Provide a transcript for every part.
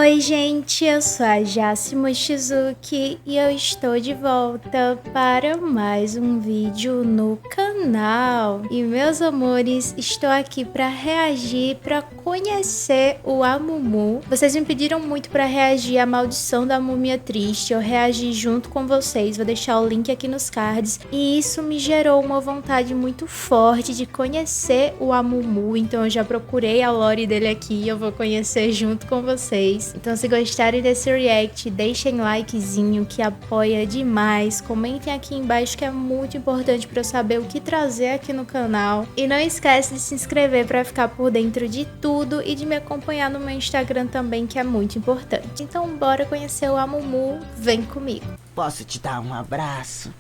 Oi gente, eu sou a Jaci Mochizuki e eu estou de volta para mais um vídeo no canal. E meus amores, estou aqui para reagir, para conhecer o Amumu. Vocês me pediram muito para reagir à Maldição da Múmia Triste, eu reagi junto com vocês, vou deixar o link aqui nos cards. E isso me gerou uma vontade muito forte de conhecer o Amumu, então eu já procurei a lore dele aqui e eu vou conhecer junto com vocês. Então se gostarem desse react, deixem likezinho que apoia demais, comentem aqui embaixo que é muito importante para eu saber o que trazer aqui no canal. E não esquece de se inscrever para ficar por dentro de tudo e de me acompanhar no meu Instagram também, que é muito importante. Então bora conhecer o Amumu, vem comigo. Posso te dar um abraço?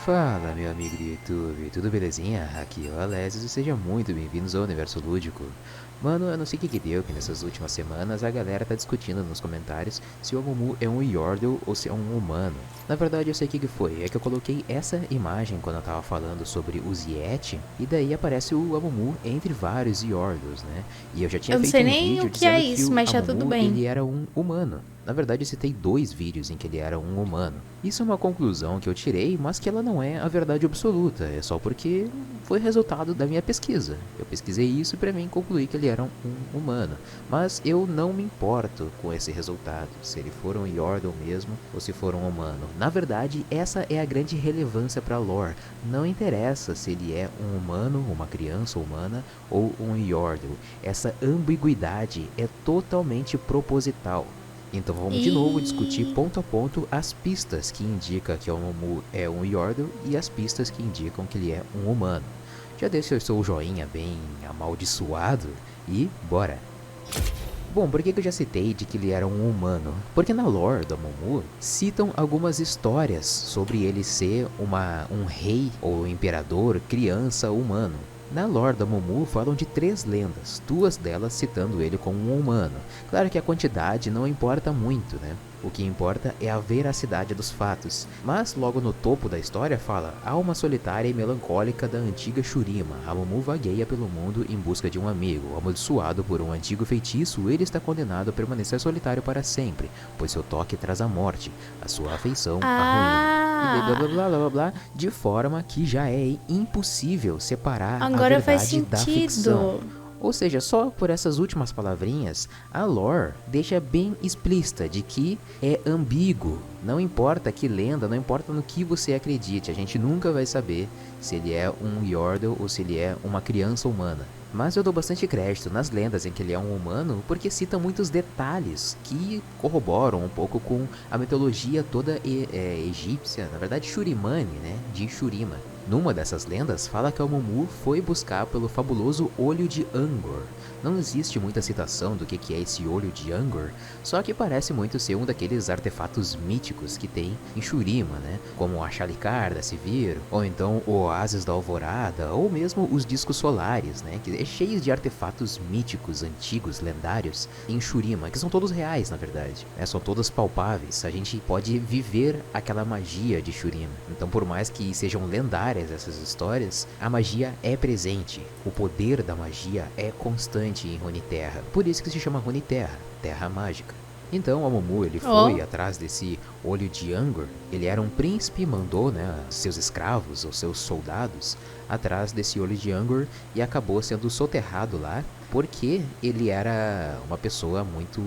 Fala, meu amigo do YouTube, tudo belezinha? Aqui é o Alessios e sejam muito bem-vindos ao Universo Lúdico. Mano, eu não sei o que deu que nessas últimas semanas a galera tá discutindo nos comentários se o Amumu é um Yordle ou se é um humano. Na verdade eu sei o que foi, é que eu coloquei essa imagem quando eu tava falando sobre os Yeti, e daí aparece o Amumu entre vários Yordles, né? E eu já tinha feito um vídeo dizendo que o Amumu, ele era um humano. Na verdade, eu citei 2 vídeos em que ele era um humano. Isso é uma conclusão que eu tirei, mas que ela não é a verdade absoluta. É só porque foi resultado da minha pesquisa. Eu pesquisei isso e pra mim concluí que ele era um humano. Mas eu não me importo com esse resultado, se ele for um Yordle mesmo ou se for um humano. Na verdade, essa é a grande relevância pra lore. Não interessa se ele é um humano, uma criança humana ou um Yordle. Essa ambiguidade é totalmente proposital. Então vamos de novo discutir ponto a ponto as pistas que indicam que o Amumu é um Yordle e as pistas que indicam que ele é um humano. Já deixa o seu joinha bem amaldiçoado e bora! Bom, por que eu já citei de que ele era um humano? Porque na lore do Amumu citam algumas histórias sobre ele ser um rei ou imperador criança humano. Na lore da Amumu falam de 3 lendas, 2 delas citando ele como um humano. Claro que a quantidade não importa muito, né? O que importa é a veracidade dos fatos. Mas logo no topo da história fala: alma solitária e melancólica da antiga Shurima, Amumu vagueia pelo mundo em busca de um amigo. Amaldiçoado por um antigo feitiço, ele está condenado a permanecer solitário para sempre, pois seu toque traz a morte, a sua afeição a ruína. E blá blá blá blá blá, de forma que já é impossível separar a verdade da ficção. Ou seja, só por essas últimas palavrinhas, a lore deixa bem explícita de que é ambíguo. Não importa que lenda, não importa no que você acredite, a gente nunca vai saber se ele é um Yordle ou se ele é uma criança humana. Mas eu dou bastante crédito nas lendas em que ele é um humano, porque citam muitos detalhes que corroboram um pouco com a mitologia toda egípcia, na verdade Shurimani, né, de Shurima. Numa dessas lendas, fala que o Amumu foi buscar pelo fabuloso Olho de Angor. Não existe muita citação do que é esse Olho de Angor, só que parece muito ser um daqueles artefatos míticos que tem em Shurima, né? Como a Shalicar da Sivir, ou então o Oásis da Alvorada, ou mesmo os Discos Solares, né? Que é cheio de artefatos míticos, antigos, lendários em Shurima, que são todos reais, na verdade. São todos palpáveis, a gente pode viver aquela magia de Shurima. Então, por mais que sejam lendárias essas histórias, a magia é presente, o poder da magia é constante em Runeterra, por isso que se chama Runeterra, Terra Mágica. Então o Amumu, ele foi atrás desse Olho de Angor, ele era um príncipe, mandou, né, seus escravos ou seus soldados atrás desse Olho de Angor e acabou sendo soterrado lá, porque ele era uma pessoa muito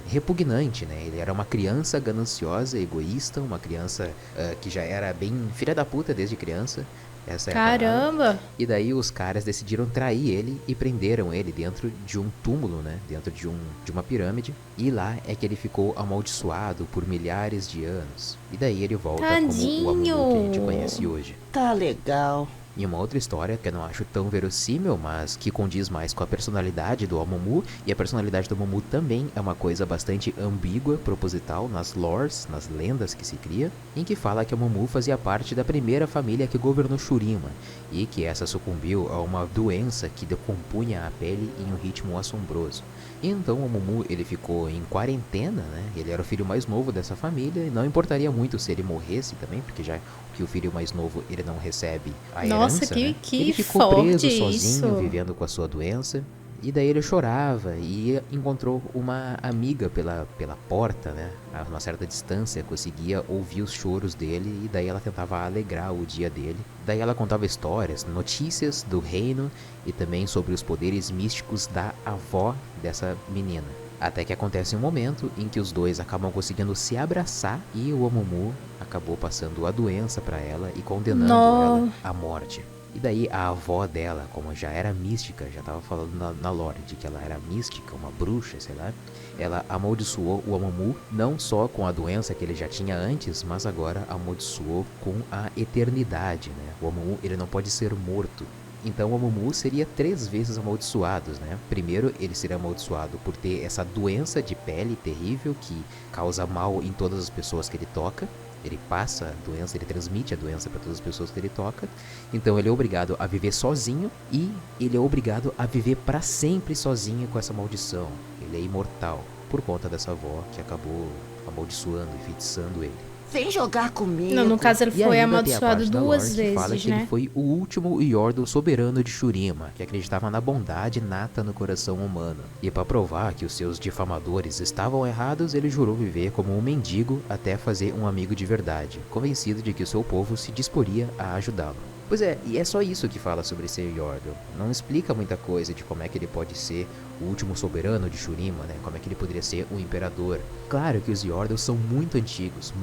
repugnante, né? Ele era uma criança gananciosa, egoísta, uma criança que já era bem filha da puta desde criança. Essa é Caramba! E daí os caras decidiram trair ele e prenderam ele dentro de um túmulo, né? Dentro de uma pirâmide. E lá é que ele ficou amaldiçoado por milhares de anos. E daí ele volta como o Amumu que a gente conhece hoje. Tá legal. E uma outra história que eu não acho tão verossímil, mas que condiz mais com a personalidade do Amumu, e a personalidade do Amumu também é uma coisa bastante ambígua, proposital, nas lores, nas lendas que se cria, em que fala que o Amumu fazia parte da primeira família que governou Shurima, e que essa sucumbiu a uma doença que decompunha a pele em um ritmo assombroso. Então o Amumu, ele ficou em quarentena, né? Ele era o filho mais novo dessa família, e não importaria muito se ele morresse também, porque já que o filho mais novo ele não recebe a Nossa, herança, né? que Ele ficou forte preso sozinho, isso. vivendo com a sua doença. E daí ele chorava e encontrou uma amiga pela porta, né? A uma certa distância, conseguia ouvir os choros dele e daí ela tentava alegrar o dia dele. Daí ela contava histórias, notícias do reino e também sobre os poderes místicos da avó dessa menina. Até que acontece um momento em que os dois acabam conseguindo se abraçar e o Amumu acabou passando a doença para ela e condenando ela à morte. E daí a avó dela, como já era mística, já tava falando na lore de que ela era mística, uma bruxa, sei lá, ela amaldiçoou o Amumu não só com a doença que ele já tinha antes, mas agora amaldiçoou com a eternidade, né? O Amumu, ele não pode ser morto. Então o Amumu seria 3 vezes amaldiçoado, né? Primeiro, ele seria amaldiçoado por ter essa doença de pele terrível que causa mal em todas as pessoas que ele toca. Ele passa a doença, ele transmite a doença para todas as pessoas que ele toca. Então ele é obrigado a viver sozinho e ele é obrigado a viver para sempre sozinho com essa maldição. Ele é imortal por conta dessa avó que acabou amaldiçoando e feitiçando ele. Vem jogar comigo. Não, no caso ele E foi ainda tem a amaldiçoado parte da duas lore que fala vezes, que ele né? foi o último Yordle soberano de Shurima, que acreditava na bondade nata no coração humano. E para provar que os seus difamadores estavam errados, ele jurou viver como um mendigo até fazer um amigo de verdade, convencido de que o seu povo se disporia a ajudá-lo. Pois é, e é só isso que fala sobre ser Yordle. Não explica muita coisa de como é que ele pode ser o último soberano de Shurima, né? Como é que ele poderia ser o imperador. Claro que os Yordles são muito antigos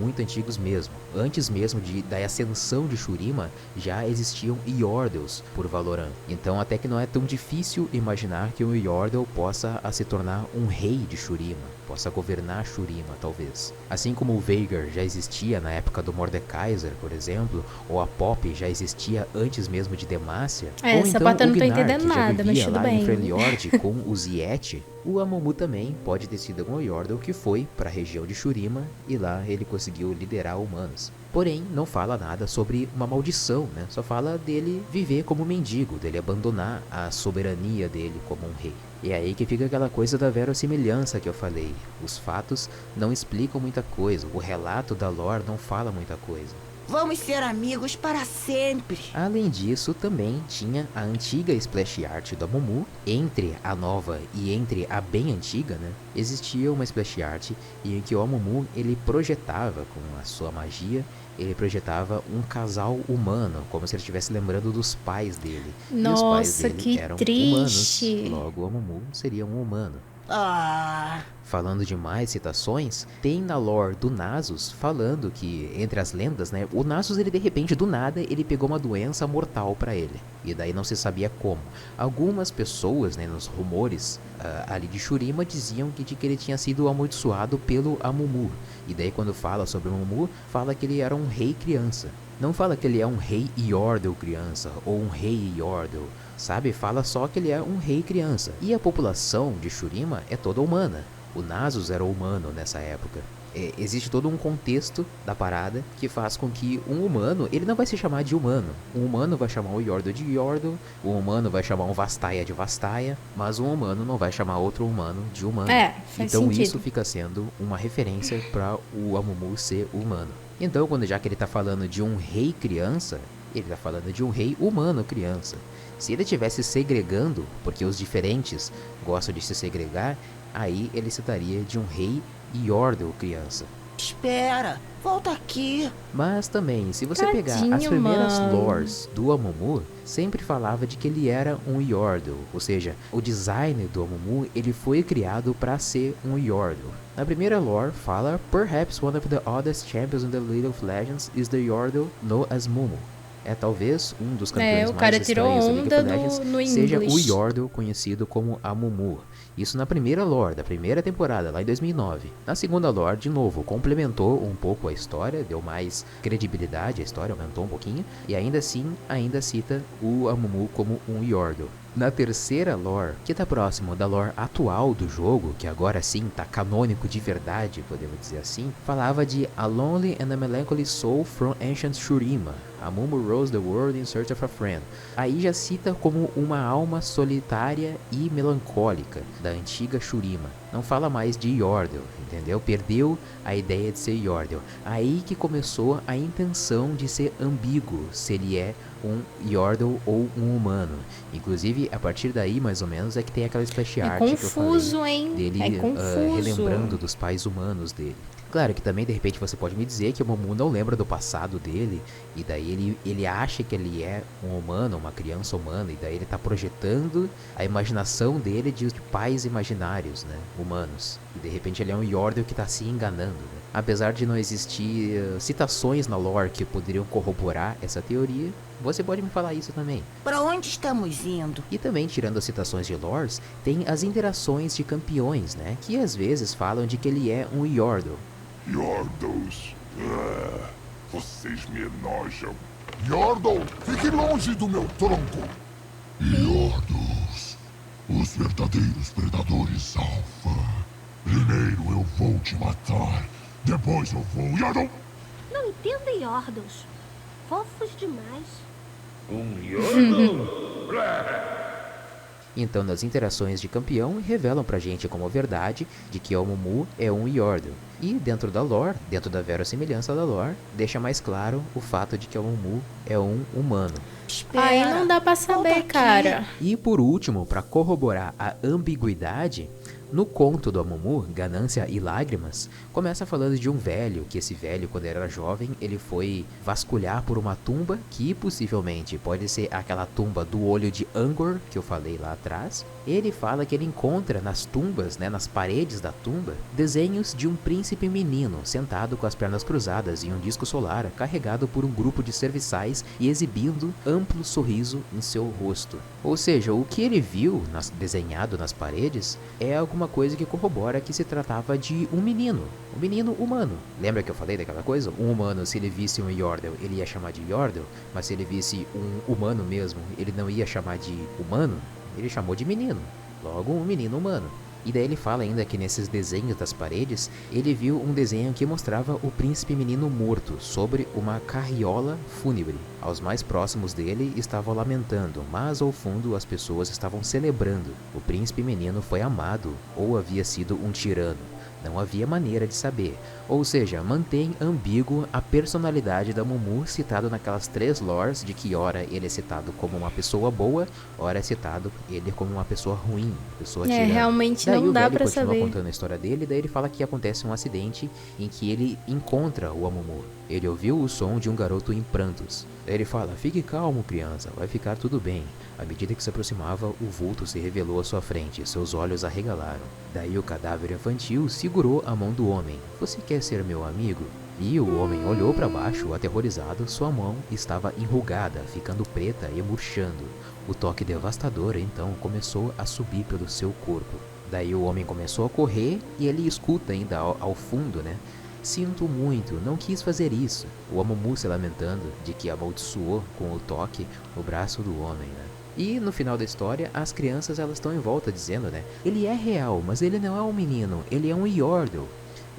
mesmo. Antes mesmo da ascensão de Shurima, já existiam Yordles por Valoran. Então até que não é tão difícil imaginar que um Yordle possa se tornar um rei de Shurima, possa governar Shurima, talvez. Assim como o Veigar já existia na época do Mordekaiser, por exemplo, ou a Poppy já existia antes mesmo de Demacia, ou Essa então parte eu o não tô Gnar, entendendo que já nada, mas vivia tudo lá bem. em Freljord com os Yeti, o Amumu também pode ter sido um Yordle que foi para a região de Shurima e lá ele conseguiu liderar humanos. Porém, não fala nada sobre uma maldição, né? Só fala dele viver como mendigo, dele abandonar a soberania dele como um rei. E é aí que fica aquela coisa da verossimilhança que eu falei. Os fatos não explicam muita coisa, o relato da lore não fala muita coisa. Vamos ser amigos para sempre. Além disso, também tinha a antiga splash art do Amumu. Entre a nova e entre a bem antiga, né? Existia uma splash art em que o Amumu, ele projetava com a sua magia, ele projetava um casal humano, como se ele estivesse lembrando dos pais dele. E os pais Nossa, dele que eram triste. humanos, logo o Amumu seria um humano. Ah, Falando de mais citações, tem na lore do Nasus falando que, entre as lendas, né, o Nasus, ele de repente, do nada, ele pegou uma doença mortal pra ele. E daí não se sabia como. Algumas pessoas, né, nos rumores ali de Shurima, diziam que ele tinha sido amaldiçoado pelo Amumu. E daí quando fala sobre o Amumu, fala que ele era um rei criança. Não fala que ele é um rei Yordle criança, ou um rei Yordle, sabe? Fala só que ele é um rei criança. E a população de Shurima é toda humana. O Nasus era humano nessa época. Existe todo um contexto da parada que faz com que um humano, ele não vai se chamar de humano. Um humano vai chamar o Yordle de Yordle, um humano vai chamar um Vastaya de Vastaya, mas um humano não vai chamar outro humano de humano. Faz então sentido. isso fica sendo uma referência para o Amumu ser humano. Então, já que ele tá falando de um rei criança, ele tá falando de um rei humano criança. Se ele estivesse segregando, porque os diferentes gostam de se segregar, aí ele citaria de um rei Yordle criança. espera. Volta aqui. Mas também, se você pegar as Tadinho, primeiras mano. lores do Amumu, sempre falava de que ele era um Yordle. Ou seja, o design do Amumu, ele foi criado para ser um Yordle. Na primeira lore fala, Perhaps one of the oddest champions in the League of Legends is the Yordle known as Mumu. É talvez um dos campeões o mais cara tirou estranhos da League onda of Legends no seja o English. Yordle conhecido como Amumu. Isso na primeira lore, da primeira temporada, lá em 2009. Na segunda lore, de novo, complementou um pouco a história, deu mais credibilidade à história, aumentou um pouquinho, e ainda assim, ainda cita o Amumu como um Yordle. Na terceira lore, que tá próximo da lore atual do jogo, que agora sim tá canônico de verdade, podemos dizer assim, falava de A Lonely and a Melancholy Soul from Ancient Shurima. Amumu rose the world in search of a friend. Aí já cita como uma alma solitária e melancólica da antiga Shurima. Não fala mais de Yordle, entendeu? Perdeu a ideia de ser Yordle. Aí que começou a intenção de ser ambíguo, se ele é um Yordle ou um humano. Inclusive, a partir daí, mais ou menos, é que tem aquela splash art que eu falei, hein? dele É confuso. relembrando dos pais humanos dele. Claro que também, de repente, você pode me dizer que o Momu não lembra do passado dele, e daí ele acha que ele é um humano, uma criança humana, e daí ele tá projetando a imaginação dele de pais imaginários, né, humanos. E de repente ele é um Yordle que tá se enganando, né? Apesar de não existir citações na lore que poderiam corroborar essa teoria, você pode me falar isso também. Pra onde estamos indo? E também, tirando as citações de lores, tem as interações de campeões, né, que às vezes falam de que ele é um Yordle. Yordles. Vocês me enojam. Yordle, fique longe do meu tronco. Yordles, os verdadeiros predadores alfa. Primeiro eu vou te matar, depois eu vou... Yordle! Não entendo Yordles. Fofos demais. Então, nas interações de campeão, revelam pra gente como verdade de que o Momu é um Yordle. E dentro da lore, dentro da verossimilhança da lore, deixa mais claro o fato de que o Momu é um humano. Aí não dá pra saber, cara. E por último, para corroborar a ambiguidade, no conto do Amumu, Ganância e Lágrimas, começa falando de um velho, que esse velho, quando era jovem, ele foi vasculhar por uma tumba, que possivelmente pode ser aquela tumba do olho de Angor, que eu falei lá atrás. Ele fala que ele encontra nas tumbas, né, nas paredes da tumba, desenhos de um príncipe menino, sentado com as pernas cruzadas em um disco solar, carregado por um grupo de serviçais e exibindo amplo sorriso em seu rosto. Ou seja, o que ele viu desenhado nas paredes é alguma coisa que corrobora que se tratava de um menino humano. Lembra que eu falei daquela coisa? Um humano, se ele visse um Yordle, ele ia chamar de Yordle, mas se ele visse um humano mesmo, ele não ia chamar de humano, ele chamou de menino. Logo, um menino humano. E daí ele fala ainda que nesses desenhos das paredes, ele viu um desenho que mostrava o príncipe menino morto sobre uma carriola fúnebre. Aos mais próximos dele estavam lamentando, mas ao fundo as pessoas estavam celebrando. O príncipe menino foi amado ou havia sido um tirano. Não havia maneira de saber, ou seja, mantém ambíguo a personalidade da Mumu citado naquelas 3 lores de que ora ele é citado como uma pessoa boa, ora é citado ele como uma pessoa ruim, pessoa tirana. Realmente daí não dá pra continua saber. contando a história dele, daí ele fala que acontece um acidente em que ele encontra o Amumu. Ele ouviu o som de um garoto em prantos. Daí ele fala, fique calmo criança, vai ficar tudo bem. À medida que se aproximava, o vulto se revelou à sua frente, seus olhos arregalaram. Daí o cadáver infantil segurou a mão do homem. Você quer ser meu amigo? E o homem olhou para baixo, aterrorizado, sua mão estava enrugada, ficando preta e murchando. O toque devastador então começou a subir pelo seu corpo. Daí o homem começou a correr e ele escuta ainda ao fundo, né? Sinto muito, não quis fazer isso. O Amumu se lamentando de que amaldiçoou com o toque o braço do homem, né? E no final da história, as crianças elas estão em volta dizendo, né? Ele é real, mas ele não é um menino, ele é um Yordle.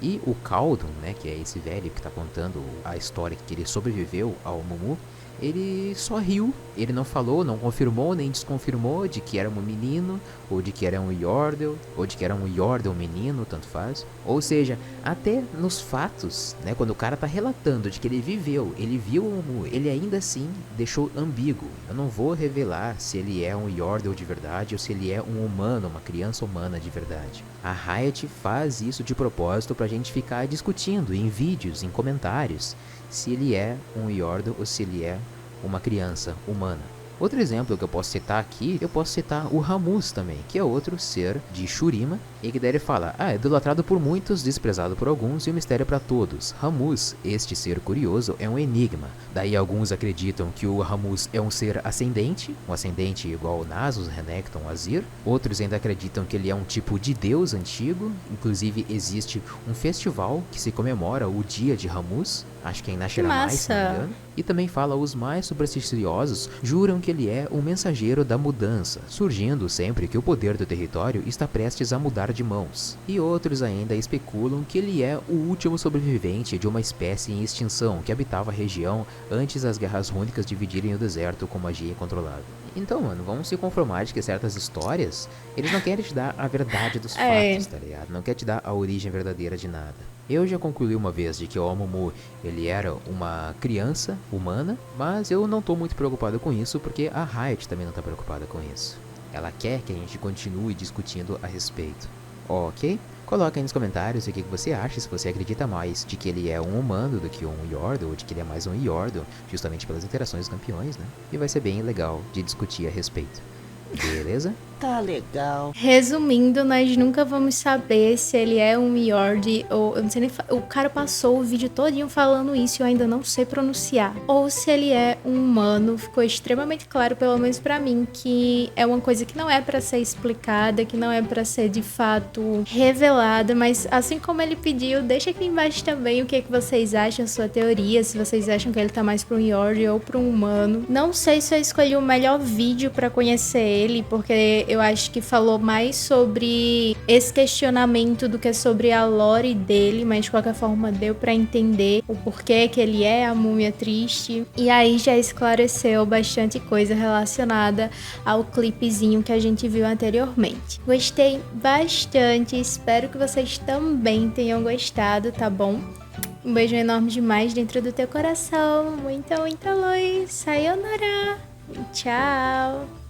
E o Caldon, né, que é esse velho que está contando a história que ele sobreviveu ao Mumu, ele só riu, ele não falou, não confirmou nem desconfirmou de que era um menino, ou de que era um Yordle, ou de que era um Yordle menino, tanto faz. Ou seja, até nos fatos, né, quando o cara tá relatando de que ele viveu, ele viu o Mumu, ele ainda assim deixou ambíguo. Eu não vou revelar se ele é um Yordle de verdade ou se ele é um humano, uma criança humana de verdade. A Riot faz isso de propósito pra gente ficar discutindo em vídeos, em comentários, se ele é um Yordle ou se ele é uma criança humana. Outro exemplo que eu posso citar aqui, eu posso citar o Rammus também, que é outro ser de Shurima, e que daí ele fala, é idolatrado por muitos, desprezado por alguns e um mistério para todos. Rammus, este ser curioso, é um enigma. Daí alguns acreditam que o Rammus é um ser ascendente, um ascendente igual Nasus, Renekton, Azir. Outros ainda acreditam que ele é um tipo de deus antigo, inclusive existe um festival que se comemora o dia de Rammus. Acho que é em Que Nashira mais, se não me massa. engano. E também fala: os mais supersticiosos juram que ele é um mensageiro da mudança, surgindo sempre que o poder do território está prestes a mudar de mãos. E outros ainda especulam que ele é o último sobrevivente de uma espécie em extinção que habitava a região antes das guerras rúnicas dividirem o deserto com magia incontrolável. Então, mano, vamos se conformar de que certas histórias, eles não querem te dar a verdade dos É. fatos, tá ligado? Não quer te dar a origem verdadeira de nada. Eu já concluí uma vez de que o Amumu, ele era uma criança humana, mas eu não tô muito preocupado com isso porque a Riot também não tá preocupada com isso. Ela quer que a gente continue discutindo a respeito. Ok? Coloca aí nos comentários o que você acha, se você acredita mais de que ele é um humano do que um Yordle, ou de que ele é mais um Yordle, justamente pelas interações dos campeões, né? E vai ser bem legal de discutir a respeito. Beleza? Tá legal. Resumindo, nós nunca vamos saber se ele é um Yord ou... Eu não sei nem... O cara passou o vídeo todinho falando isso e eu ainda não sei pronunciar. Ou se ele é um humano. Ficou extremamente claro, pelo menos pra mim, que é uma coisa que não é pra ser explicada, que não é pra ser, de fato, revelada. Mas assim como ele pediu, deixa aqui embaixo também o que vocês acham, sua teoria. Se vocês acham que ele tá mais pra um Yord ou pra um humano. Não sei se eu escolhi o melhor vídeo pra conhecer ele, porque eu acho que falou mais sobre esse questionamento do que sobre a lore dele, mas de qualquer forma deu pra entender o porquê que ele é a múmia triste. E aí já esclareceu bastante coisa relacionada ao clipezinho que a gente viu anteriormente. Gostei bastante, espero que vocês também tenham gostado, tá bom? Um beijo enorme demais dentro do teu coração. Muita, muita luz. Sayonara. Tchau.